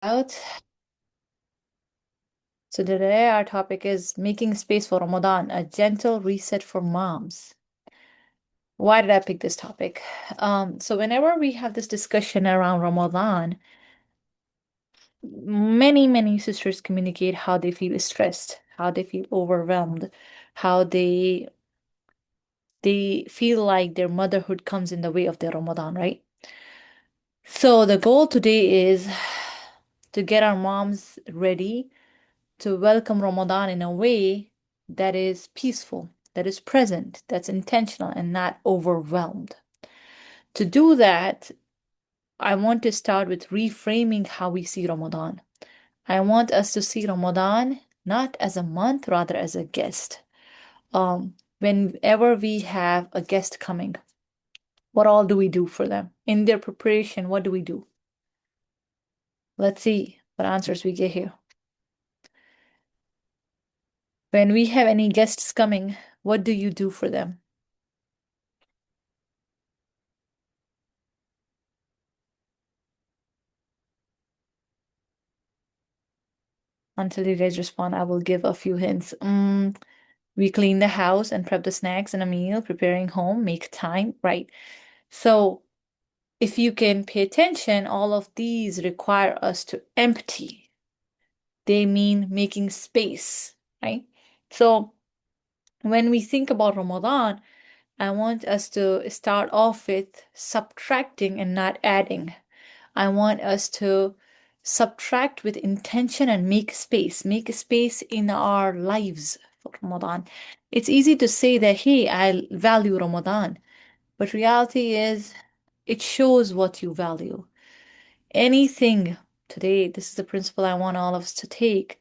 Out. So today our topic is making space for Ramadan, a gentle reset for moms. Why did I pick this topic? So whenever we have this discussion around Ramadan, many sisters communicate how they feel stressed, how they feel overwhelmed, how they feel like their motherhood comes in the way of their Ramadan, right? So the goal today is to get our moms ready to welcome Ramadan in a way that is peaceful, that is present, that's intentional, and not overwhelmed. To do that, I want to start with reframing how we see Ramadan. I want us to see Ramadan not as a month, rather as a guest. Whenever we have a guest coming, what all do we do for them? In their preparation, what do we do? Let's see what answers we get here. When we have any guests coming, what do you do for them? Until you guys respond, I will give a few hints. We clean the house and prep the snacks and a meal, preparing home, make time, right? So if you can pay attention, all of these require us to empty. They mean making space, right? So when we think about Ramadan, I want us to start off with subtracting and not adding. I want us to subtract with intention and make space in our lives for Ramadan. It's easy to say that, hey, I value Ramadan, but reality is it shows what you value. Anything today, this is the principle I want all of us to take,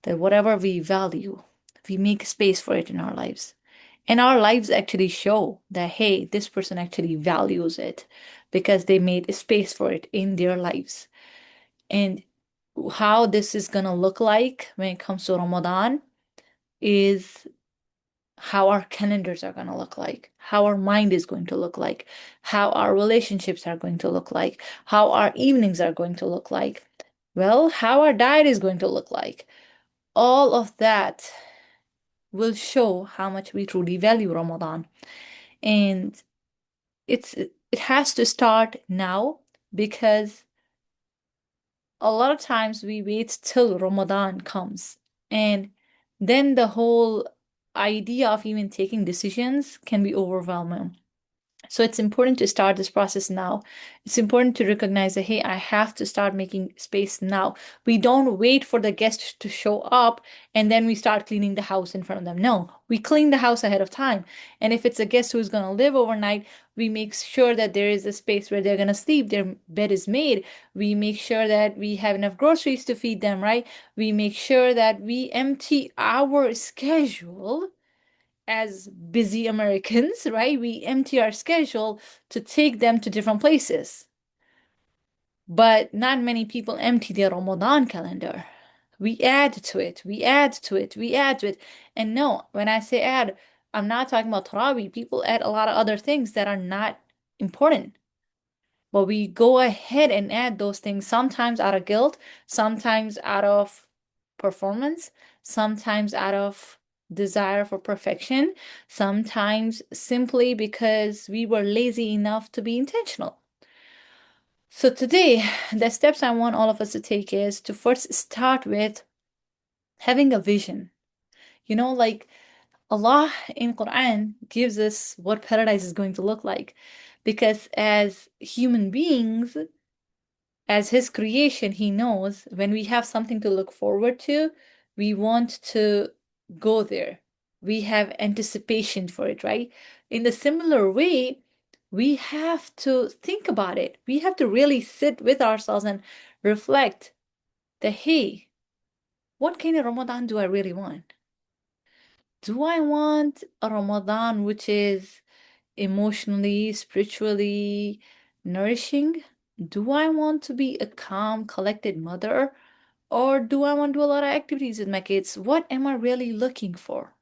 that whatever we value, we make space for it in our lives. And our lives actually show that, hey, this person actually values it because they made a space for it in their lives. And how this is going to look like when it comes to Ramadan is how our calendars are going to look like, how our mind is going to look like, how our relationships are going to look like, how our evenings are going to look like, well, how our diet is going to look like. All of that will show how much we truly value Ramadan. And it has to start now because a lot of times we wait till Ramadan comes, and then the whole idea of even taking decisions can be overwhelming. So it's important to start this process now. It's important to recognize that, hey, I have to start making space now. We don't wait for the guest to show up and then we start cleaning the house in front of them. No, we clean the house ahead of time. And if it's a guest who's going to live overnight, we make sure that there is a space where they're going to sleep. Their bed is made. We make sure that we have enough groceries to feed them, right? We make sure that we empty our schedule as busy Americans, right? We empty our schedule to take them to different places. But not many people empty their Ramadan calendar. We add to it, we add to it, we add to it. And no, when I say add, I'm not talking about Tarawih. People add a lot of other things that are not important. But we go ahead and add those things sometimes out of guilt, sometimes out of performance, sometimes out of desire for perfection, sometimes simply because we were lazy enough to be intentional. So today, the steps I want all of us to take is to first start with having a vision. Like Allah in Quran gives us what paradise is going to look like. Because as human beings, as his creation, he knows when we have something to look forward to, we want to go there. We have anticipation for it, right? In the similar way, we have to think about it. We have to really sit with ourselves and reflect that, hey, what kind of Ramadan do I really want? Do I want a Ramadan which is emotionally, spiritually nourishing? Do I want to be a calm, collected mother? Or do I want to do a lot of activities with my kids? What am I really looking for?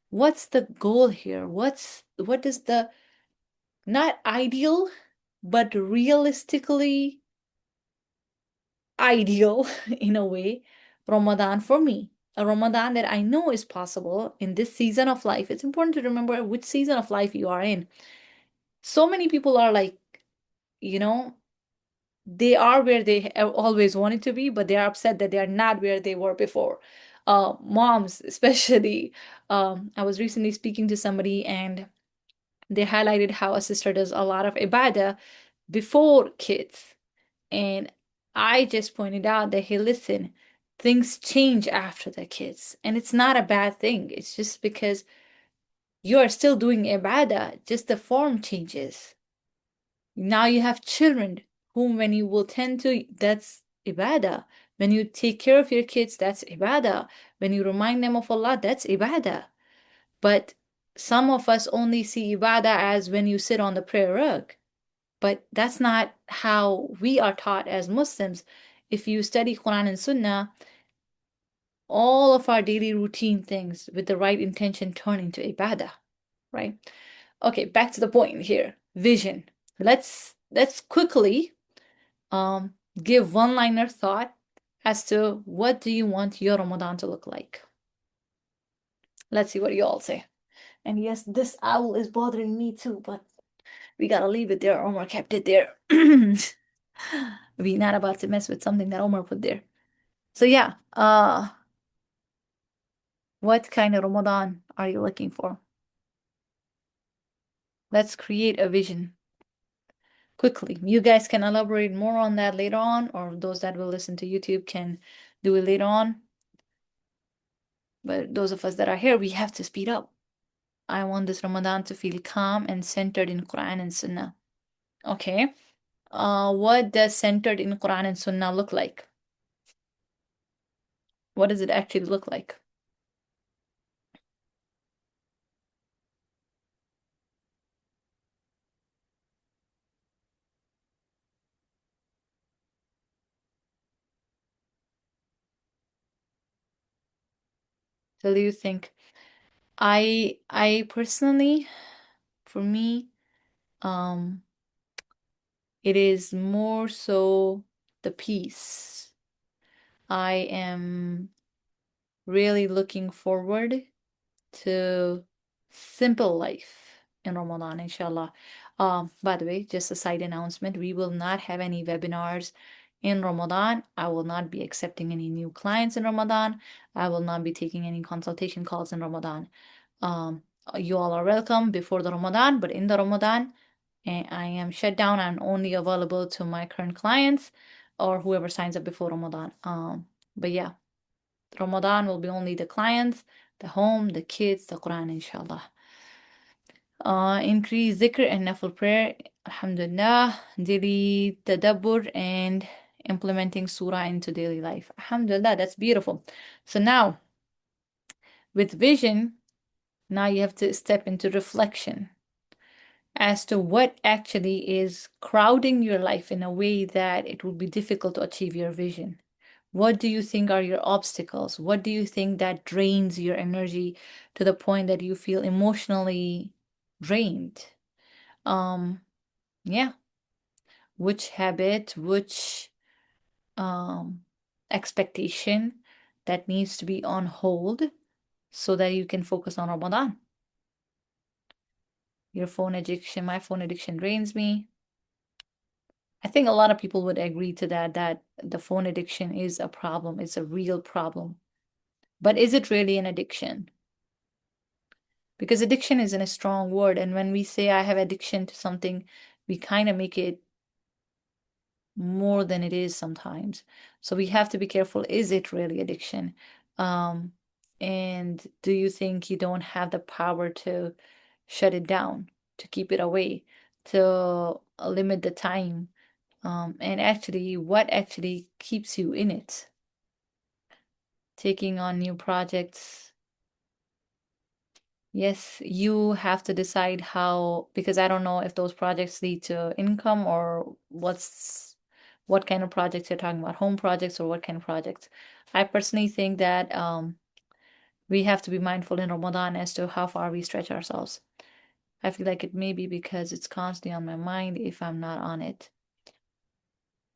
What's the goal here? What is the not ideal, but realistically ideal in a way Ramadan for me. A Ramadan that I know is possible in this season of life. It's important to remember which season of life you are in. So many people are like, you know, they are where they always wanted to be, but they are upset that they are not where they were before. Moms, especially. I was recently speaking to somebody and they highlighted how a sister does a lot of ibadah before kids. And I just pointed out that, hey, listen, things change after the kids. And it's not a bad thing. It's just because you are still doing ibadah, just the form changes. Now you have children whom when you will tend to, that's ibadah. When you take care of your kids, that's ibadah. When you remind them of Allah, that's ibadah. But some of us only see ibadah as when you sit on the prayer rug. But that's not how we are taught as Muslims. If you study Quran and Sunnah, all of our daily routine things with the right intention turn into ibadah, right? Okay, back to the point here. Vision. Let's quickly give one-liner thought as to what do you want your Ramadan to look like. Let's see what you all say. And yes, this owl is bothering me too, but we gotta leave it there. Omar kept it there. We're not about to mess with something that Omar put there. So yeah, what kind of Ramadan are you looking for? Let's create a vision quickly. You guys can elaborate more on that later on, or those that will listen to YouTube can do it later on. But those of us that are here, we have to speed up. I want this Ramadan to feel calm and centered in Quran and Sunnah. Okay. What does centered in Quran and Sunnah look like? What does it actually look like? So do you think? I personally, for me, um, it is more so the peace. I am really looking forward to simple life in Ramadan, inshallah. By the way, just a side announcement, we will not have any webinars in Ramadan. I will not be accepting any new clients in Ramadan. I will not be taking any consultation calls in Ramadan. Um, you all are welcome before the Ramadan, but in the Ramadan, I am shut down. I'm only available to my current clients or whoever signs up before Ramadan. But yeah, Ramadan will be only the clients, the home, the kids, the Quran, inshallah. Increase zikr and nafil prayer, alhamdulillah, daily tadabbur and implementing surah into daily life. Alhamdulillah, that's beautiful. So now, with vision, now you have to step into reflection as to what actually is crowding your life in a way that it would be difficult to achieve your vision. What do you think are your obstacles? What do you think that drains your energy to the point that you feel emotionally drained? Um, yeah, which habit, which um expectation that needs to be on hold so that you can focus on Ramadan? Your phone addiction, my phone addiction drains me. I think a lot of people would agree to that, that the phone addiction is a problem. It's a real problem. But is it really an addiction? Because addiction isn't a strong word. And when we say I have addiction to something, we kind of make it more than it is sometimes. So we have to be careful. Is it really addiction? Um, and do you think you don't have the power to shut it down, to keep it away, to limit the time? And actually, what actually keeps you in it? Taking on new projects. Yes, you have to decide how, because I don't know if those projects lead to income or what kind of projects you're talking about, home projects or what kind of projects. I personally think that we have to be mindful in Ramadan as to how far we stretch ourselves. I feel like it may be because it's constantly on my mind if I'm not on it.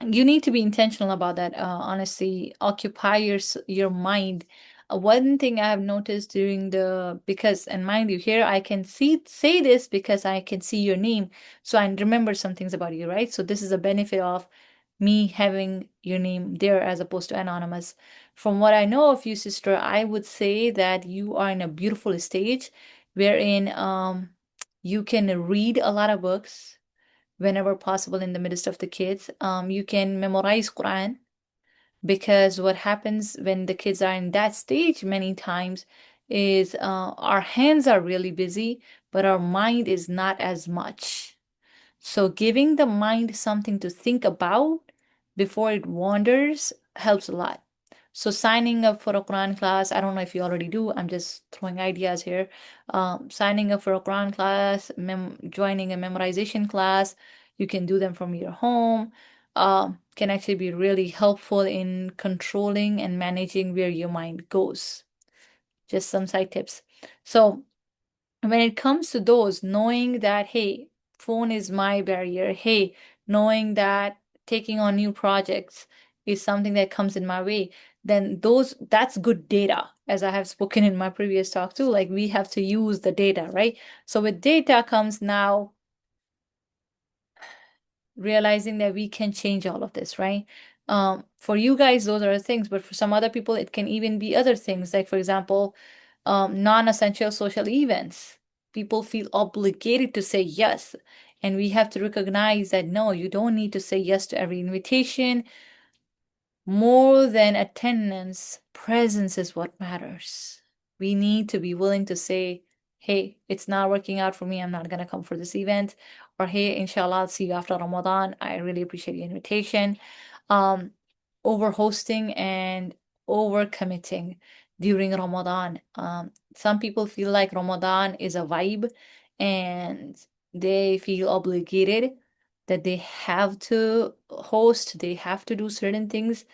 you need to be intentional about that. Honestly, occupy your mind. One thing I have noticed during the because and mind you, here I can see say this because I can see your name, so I remember some things about you, right? So this is a benefit of me having your name there as opposed to anonymous. From what I know of you, sister, I would say that you are in a beautiful stage wherein you can read a lot of books whenever possible in the midst of the kids. You can memorize Quran because what happens when the kids are in that stage many times is our hands are really busy, but our mind is not as much. So giving the mind something to think about before it wanders helps a lot. So signing up for a Quran class, I don't know if you already do, I'm just throwing ideas here. Signing up for a Quran class, joining a memorization class, you can do them from your home. Can actually be really helpful in controlling and managing where your mind goes. Just some side tips. So when it comes to those, knowing that, hey, phone is my barrier, hey, knowing that taking on new projects is something that comes in my way, then that's good data, as I have spoken in my previous talk too. Like we have to use the data, right? So with data comes now realizing that we can change all of this, right? For you guys, those are things, but for some other people, it can even be other things. Like, for example, non-essential social events. People feel obligated to say yes. And we have to recognize that no, you don't need to say yes to every invitation. More than attendance, presence is what matters. We need to be willing to say, hey, it's not working out for me. I'm not going to come for this event. Or hey, inshallah, I'll see you after Ramadan. I really appreciate your invitation. Um, Over hosting and over committing during Ramadan. Some people feel like Ramadan is a vibe and they feel obligated that they have to host, they have to do certain things.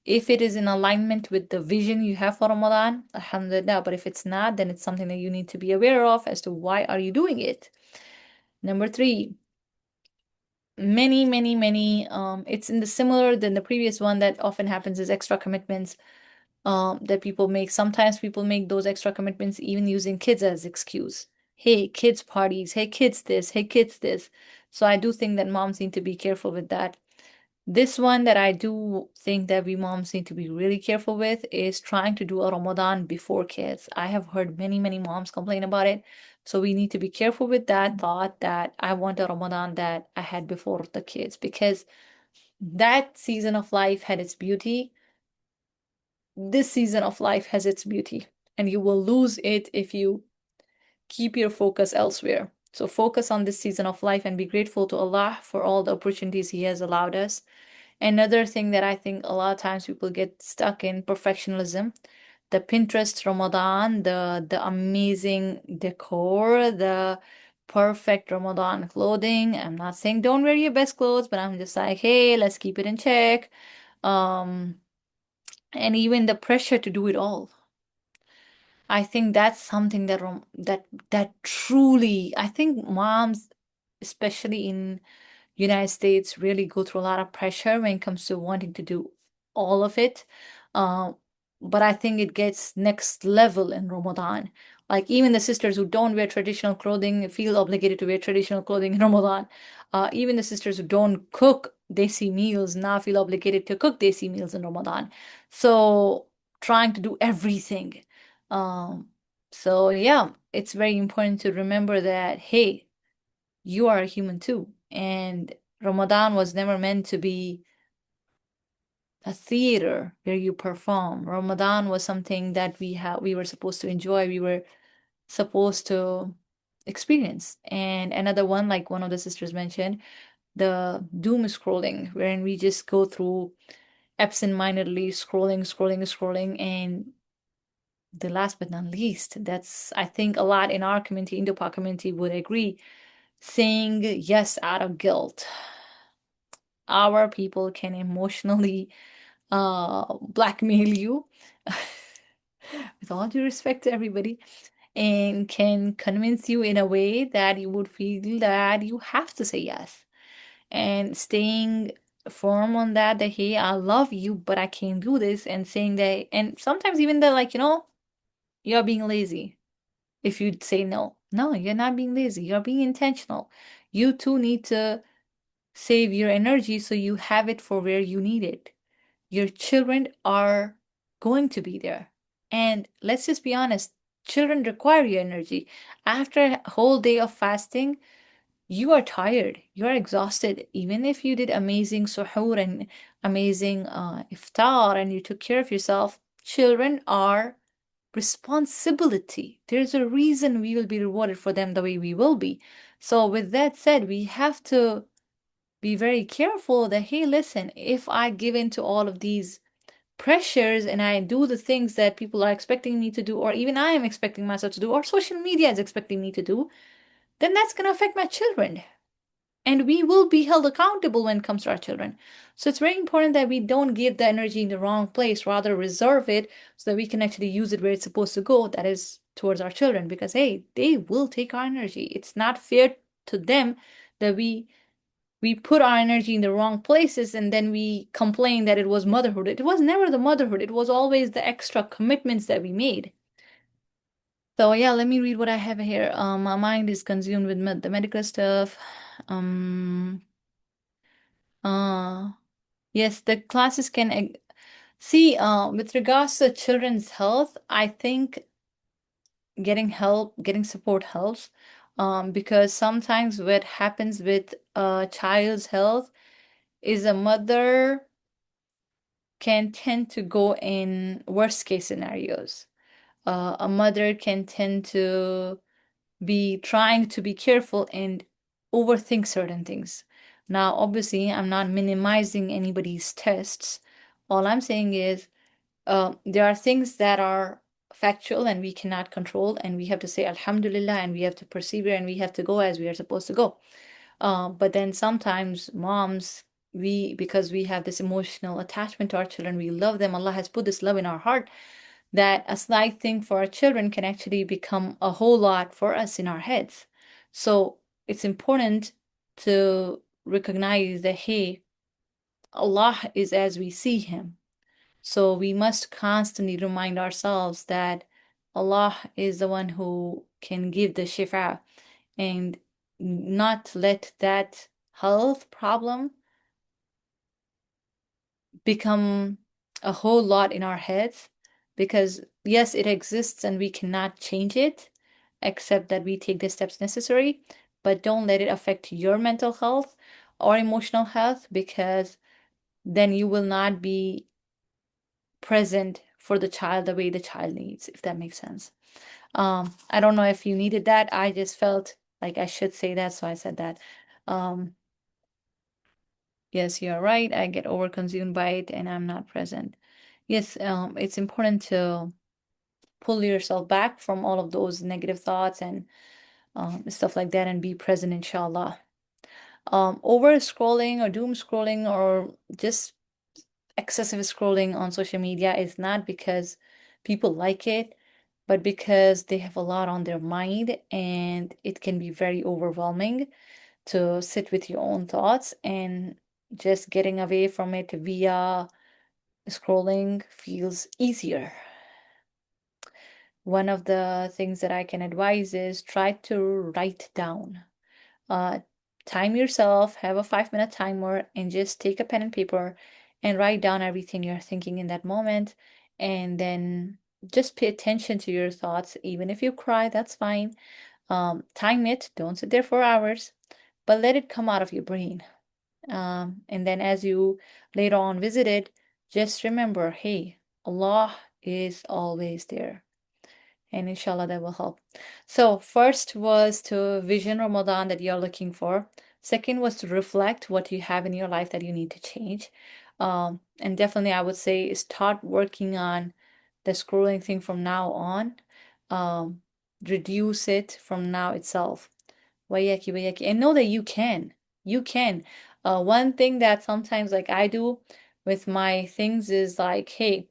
If it is in alignment with the vision you have for Ramadan, alhamdulillah. But if it's not, then it's something that you need to be aware of as to why are you doing it. Number three, many, it's in the similar than the previous one that often happens is extra commitments that people make. Sometimes people make those extra commitments even using kids as excuse. Hey, kids parties. Hey, kids this. Hey, kids this. So I do think that moms need to be careful with that. This one that I do think that we moms need to be really careful with is trying to do a Ramadan before kids. I have heard many moms complain about it. So we need to be careful with that thought that I want a Ramadan that I had before the kids because that season of life had its beauty. This season of life has its beauty, and you will lose it if you keep your focus elsewhere. So focus on this season of life and be grateful to Allah for all the opportunities He has allowed us. Another thing that I think a lot of times people get stuck in perfectionism, the Pinterest Ramadan, the amazing decor, the perfect Ramadan clothing. I'm not saying don't wear your best clothes, but I'm just like, hey, let's keep it in check. Um, and even the pressure to do it all. I think that's something that that truly, I think moms, especially in United States, really go through a lot of pressure when it comes to wanting to do all of it. Um, but I think it gets next level in Ramadan. Like even the sisters who don't wear traditional clothing feel obligated to wear traditional clothing in Ramadan. Even the sisters who don't cook desi meals now feel obligated to cook desi meals in Ramadan. So trying to do everything. Um, so yeah, it's very important to remember that, hey, you are a human too. And Ramadan was never meant to be a theater where you perform. Ramadan was something that we were supposed to enjoy, we were supposed to experience. And another one, like one of the sisters mentioned, the doom scrolling, wherein we just go through absent-mindedly scrolling, and the last but not least, that's I think a lot in our community, Indo-Pak community would agree, saying yes out of guilt. Our people can emotionally blackmail you with all due respect to everybody and can convince you in a way that you would feel that you have to say yes and staying firm on that, that hey, I love you, but I can't do this, and saying that, and sometimes even that, like, you're being lazy if you say no. No, you're not being lazy. You're being intentional. You too need to save your energy so you have it for where you need it. Your children are going to be there. And let's just be honest, children require your energy. After a whole day of fasting, you are tired, you are exhausted. Even if you did amazing suhoor and amazing iftar and you took care of yourself, children are responsibility. There's a reason we will be rewarded for them the way we will be. So, with that said, we have to be very careful that, hey, listen, if I give in to all of these pressures and I do the things that people are expecting me to do, or even I am expecting myself to do, or social media is expecting me to do, then that's going to affect my children. And we will be held accountable when it comes to our children. So it's very important that we don't give the energy in the wrong place, rather reserve it so that we can actually use it where it's supposed to go, that is towards our children, because hey, they will take our energy. It's not fair to them that we put our energy in the wrong places and then we complain that it was motherhood. It was never the motherhood. It was always the extra commitments that we made. So yeah, let me read what I have here. My mind is consumed with the medical stuff. Um, uh, yes, the classes can see. With regards to children's health, I think getting help, getting support helps. Because sometimes what happens with a child's health is a mother can tend to go in worst case scenarios. A mother can tend to be trying to be careful and overthink certain things. Now, obviously, I'm not minimizing anybody's tests. All I'm saying is there are things that are factual and we cannot control, and we have to say Alhamdulillah and we have to persevere and we have to go as we are supposed to go. But then sometimes moms, because we have this emotional attachment to our children, we love them. Allah has put this love in our heart that a slight thing for our children can actually become a whole lot for us in our heads. So it's important to recognize that, hey, Allah is as we see Him. So we must constantly remind ourselves that Allah is the one who can give the shifa, and not let that health problem become a whole lot in our heads, because yes, it exists and we cannot change it except that we take the steps necessary, but don't let it affect your mental health or emotional health, because then you will not be present for the child the way the child needs, if that makes sense. I don't know if you needed that. I just felt like I should say that, so I said that. Um, yes, you're right. I get overconsumed by it and I'm not present. Yes, it's important to pull yourself back from all of those negative thoughts and stuff like that and be present, inshallah. Over scrolling or doom scrolling or just excessive scrolling on social media is not because people like it, but because they have a lot on their mind and it can be very overwhelming to sit with your own thoughts, and just getting away from it via scrolling feels easier. One of the things that I can advise is try to write down. Uh, Time yourself, have a 5 minute timer, and just take a pen and paper and write down everything you're thinking in that moment. And then just pay attention to your thoughts. Even if you cry, that's fine. Time it, don't sit there for hours, but let it come out of your brain. And then as you later on visit it, just remember, hey, Allah is always there. And inshallah that will help. So first was to vision Ramadan that you're looking for. Second was to reflect what you have in your life that you need to change. And definitely I would say start working on the scrolling thing from now on. Um, Reduce it from now itself. Wayaki, wayaki. And know that you can. You can. One thing that sometimes like I do with my things is like, hey,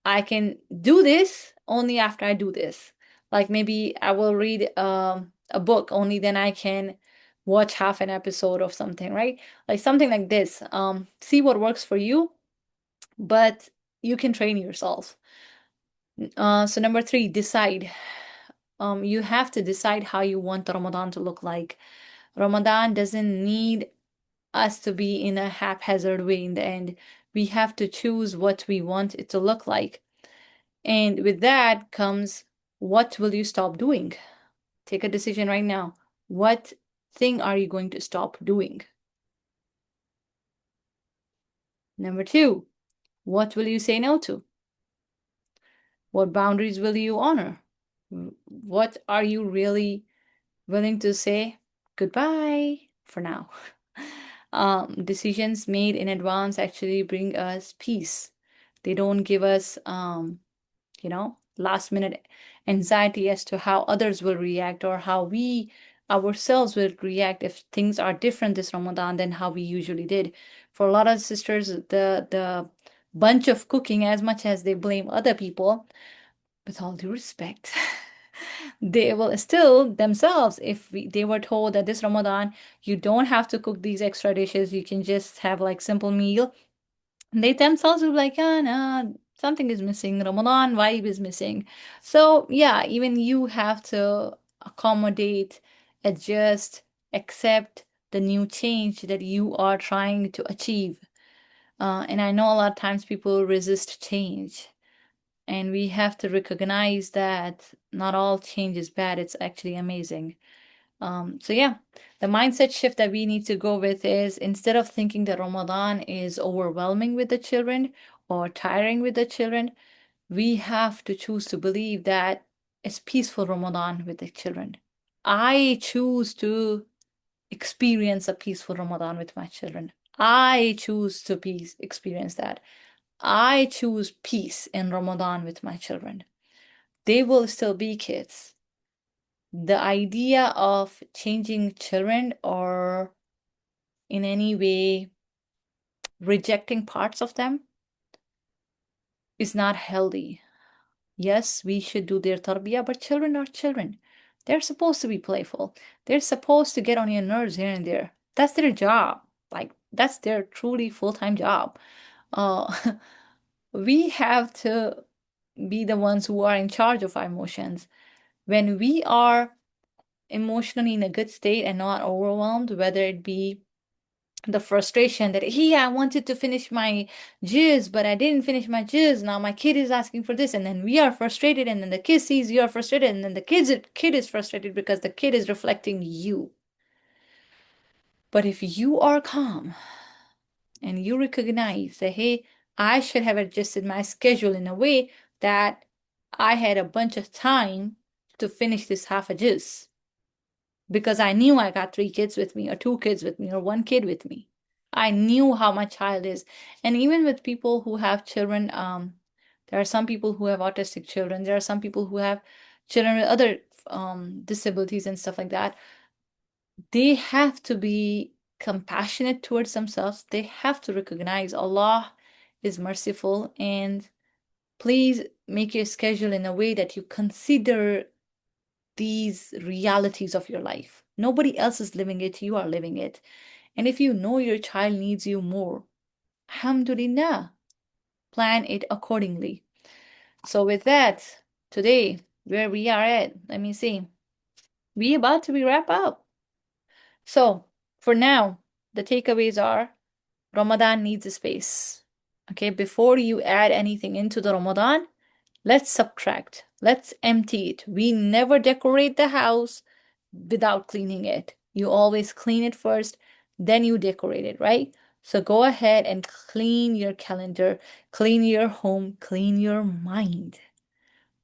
I can do this only after I do this. Like maybe I will read a book, only then I can watch half an episode of something, right? Like something like this. See what works for you, but you can train yourself. So number three, decide. You have to decide how you want the Ramadan to look like. Ramadan doesn't need us to be in a haphazard way in the end. We have to choose what we want it to look like. And with that comes, what will you stop doing? Take a decision right now. What thing are you going to stop doing? Number two, what will you say no to? What boundaries will you honor? What are you really willing to say goodbye for now? Decisions made in advance actually bring us peace. They don't give us, last minute anxiety as to how others will react or how we ourselves will react if things are different this Ramadan than how we usually did. For a lot of sisters, the bunch of cooking, as much as they blame other people, with all due respect, they will still themselves, if they were told that this Ramadan you don't have to cook these extra dishes, you can just have like simple meal, they themselves will be like, yeah, no, something is missing, Ramadan vibe is missing. So yeah, even you have to accommodate, adjust, accept the new change that you are trying to achieve. And I know a lot of times people resist change. And we have to recognize that not all change is bad, it's actually amazing. So yeah, the mindset shift that we need to go with is, instead of thinking that Ramadan is overwhelming with the children or tiring with the children, we have to choose to believe that it's peaceful Ramadan with the children. I choose to experience a peaceful Ramadan with my children. I choose to experience that. I choose peace in Ramadan with my children. They will still be kids. The idea of changing children or in any way rejecting parts of them is not healthy. Yes, we should do their tarbiyah, but children are children. They're supposed to be playful. They're supposed to get on your nerves here and there. That's their job. Like, that's their truly full-time job. Uh, we have to be the ones who are in charge of our emotions. When we are emotionally in a good state and not overwhelmed, whether it be the frustration that, hey, I wanted to finish my jizz, but I didn't finish my jizz. Now my kid is asking for this, and then we are frustrated, and then the kid sees you are frustrated, and then the kid is frustrated because the kid is reflecting you. But if you are calm and you recognize that, hey, I should have adjusted my schedule in a way that I had a bunch of time to finish this half a jizz because I knew I got three kids with me, or two kids with me, or one kid with me. I knew how my child is. And even with people who have children, there are some people who have autistic children, there are some people who have children with other disabilities and stuff like that. They have to be compassionate towards themselves. They have to recognize Allah is merciful, and please make your schedule in a way that you consider these realities of your life. Nobody else is living it, you are living it. And if you know your child needs you more, alhamdulillah, plan it accordingly. So with that, today, where we are at, let me see. We about to be wrap up. So for now, the takeaways are Ramadan needs a space. Okay, before you add anything into the Ramadan, let's subtract. Let's empty it. We never decorate the house without cleaning it. You always clean it first, then you decorate it, right? So go ahead and clean your calendar, clean your home, clean your mind.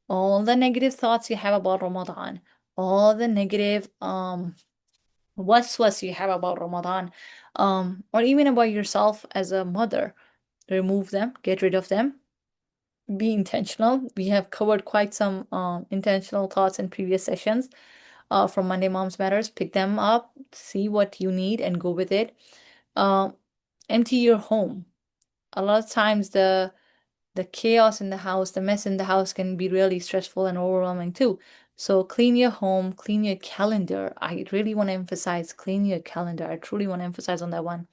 All the negative thoughts you have about Ramadan, all the negative waswas you have about Ramadan, or even about yourself as a mother, remove them, get rid of them. Be intentional. We have covered quite some intentional thoughts in previous sessions from Monday Moms Matters. Pick them up, see what you need, and go with it. Um, Empty your home. A lot of times, the chaos in the house, the mess in the house can be really stressful and overwhelming too. So clean your home, clean your calendar. I really want to emphasize clean your calendar. I truly want to emphasize on that one.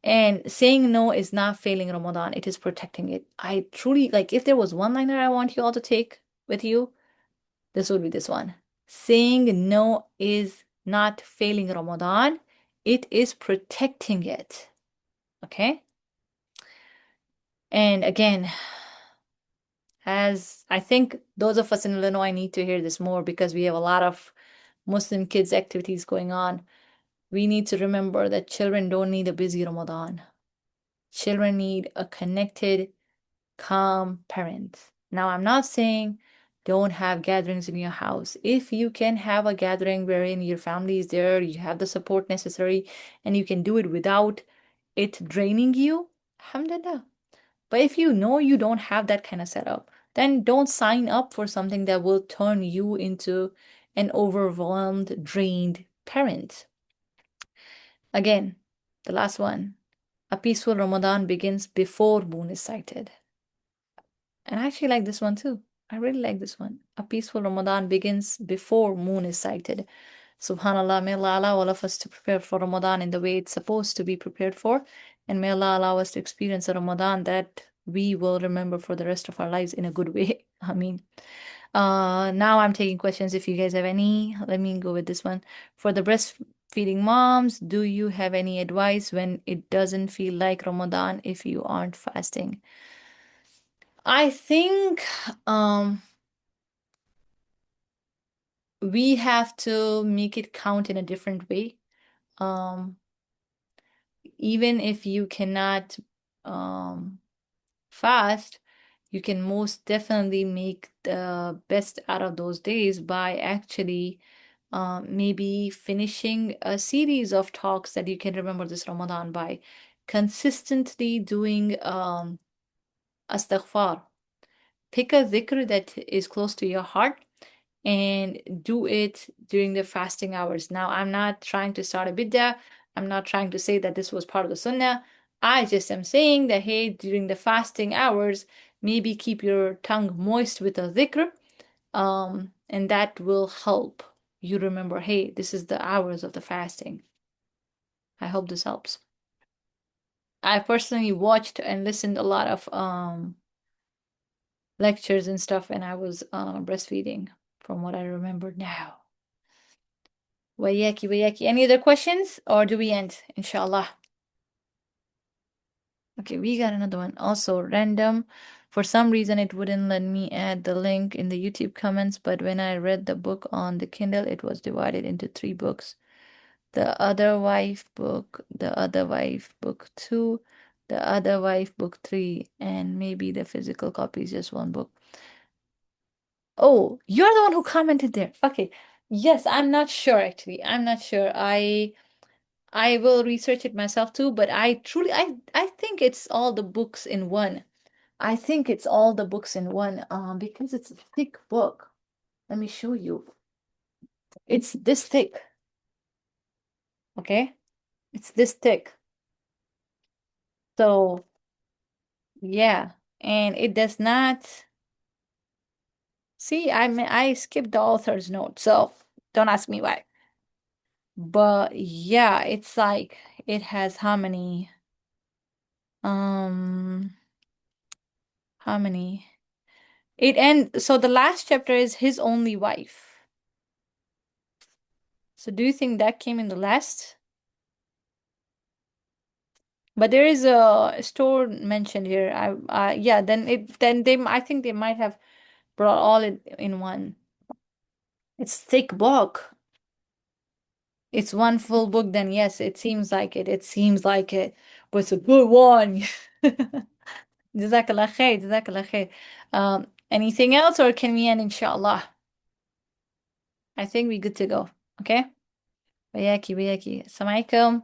And saying no is not failing Ramadan, it is protecting it. I truly like if there was one liner I want you all to take with you, this would be this one. Saying no is not failing Ramadan, it is protecting it. Okay? And again, as I think those of us in Illinois need to hear this more because we have a lot of Muslim kids activities going on. We need to remember that children don't need a busy Ramadan. Children need a connected, calm parent. Now, I'm not saying don't have gatherings in your house. If you can have a gathering wherein your family is there, you have the support necessary, and you can do it without it draining you, alhamdulillah. But if you know you don't have that kind of setup, then don't sign up for something that will turn you into an overwhelmed, drained parent. Again, the last one. A peaceful Ramadan begins before moon is sighted. And I actually like this one too. I really like this one. A peaceful Ramadan begins before moon is sighted. Subhanallah, may Allah allow all of us to prepare for Ramadan in the way it's supposed to be prepared for. And may Allah allow us to experience a Ramadan that we will remember for the rest of our lives in a good way. I mean, now I'm taking questions if you guys have any. Let me go with this one. For the breastfeeding moms, do you have any advice when it doesn't feel like Ramadan if you aren't fasting? I think we have to make it count in a different way. Um, Even if you cannot um, fast, you can most definitely make the best out of those days by actually maybe finishing a series of talks that you can remember this Ramadan by consistently doing astaghfar. Pick a dhikr that is close to your heart and do it during the fasting hours. Now, I'm not trying to start a bid'ah. I'm not trying to say that this was part of the sunnah. I just am saying that, hey, during the fasting hours, maybe keep your tongue moist with a dhikr, and that will help you remember, hey, this is the hours of the fasting. I hope this helps. I personally watched and listened a lot of lectures and stuff, and I was breastfeeding from what I remember now. Wayaki, wayaki. Any other questions or do we end? Inshallah. Okay, we got another one. Also random. For some reason, it wouldn't let me add the link in the YouTube comments, but when I read the book on the Kindle, it was divided into three books. The Other Wife book, The Other Wife book 2, The Other Wife book 3, and maybe the physical copy is just one book. Oh, you're the one who commented there. Okay. Yes, I'm not sure actually. I'm not sure. I will research it myself too, but I think it's all the books in one. I think it's all the books in one because it's a thick book. Let me show you. It's this thick, okay? It's this thick. So, yeah, and it does not see I skipped the author's note, so don't ask me why. But yeah, it's like it has how many um how many? It ends so the last chapter is his only wife. So do you think that came in the last? But there is a store mentioned here. Yeah, then they I think they might have brought all it in one. It's thick book. It's one full book, then yes, it seems like it. It seems like it. But it's a good one. Jazakallah khair, jazakallah khair. Anything else or can we end inshallah? I think we're good to go. Okay? Bayaki, bayaki. Assalamu alaikum.